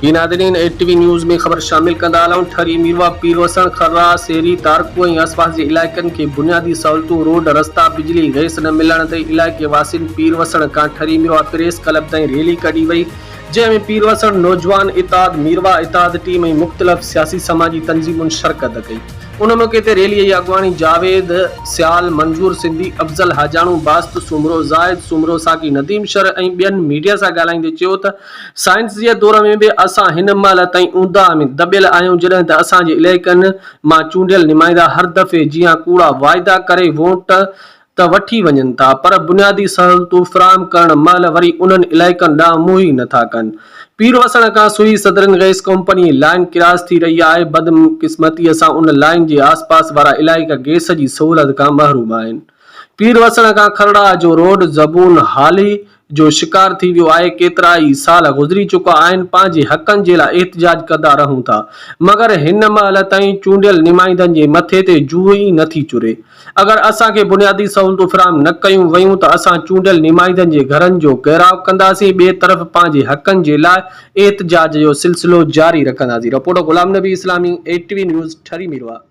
ये Nadreen ATV news में ख़बर शामिल कंदा आहियूं। ठरी मीरवा पीरवसण खर्रा सेरी तारको ऐं आसपास जे इलाइक़नि खे बुनियादी सहूलियतूं रोड रस्ता बिजली गैस न मिलण ते इलाइक़े वासियुनि पीरवसण खां ठरी मीरवा प्रेस क्लब ताईं रैली कढी वई, जंहिंमें पीरवसण नौजवान इताद मीरवा इताद टीम ऐं मुख़्तलिफ़ सियासी समाजी तंज़ीमुनि शिरकत कई। उन मौक़े ते रैलीअ जी अॻुवाणी जावेद सियाल, मंजूर सिंधी, अफ़ज़ल हाजाणू, बास्त सुमरो, ज़ाहिद सुमरो, साकी नदीम शर ऐं ॿियनि मीडिया सां ॻाल्हाईंदे चयो त साइंस जे दौर में बि असां हिन महिल ताईं ऊंधा में दॿियल आहियूं, जॾहिं त असांजे इलाइक़नि मां चूंडियल नुमाइंदा हर दफ़े जीअं कूड़ा वाइदा करे वोट त वठी वञनि था, पर बुनियादी सहूलियतूं फ़राहम करण महिल वरी उन्हनि इलाइक़नि ॾांहुं मुंहुं ई नथा कनि। पीरवसण खां सुई southern gas company line cross थी रही आहे। बदकिस्मतीअ सां उन लाइन जे आसपास वारा इलाइक़ा गैस जी सहूलियत खां महरूम आहिनि। पीरवसण खां खरड़ा जो रोड ज़बून हाली जो शिकार थी वियो आहे। केतिरा ई साल गुज़री चुका आहिनि, पंहिंजे हक़नि जे लाइ एहतिजाज कंदा रहूं था, मगर हिन महिल ताईं चूंडियल नुमाइंदनि जे मथे ते जूं ई नथी चुरे। अगर असांखे बुनियादी सहूलियतूं फ़राहम न कयूं वयूं त असां चूंडियल नुमाइंदनि जे घरनि जो घेराव कंदासीं, ॿिए तरफ़ पंहिंजे हक़नि जे लाइ एहतिजाज जो सिलसिलो जारी रखंदासीं। रिपोर्टर गुलाम नबी इस्लामी, एटीवी न्यूज़, ठरी मीरवा।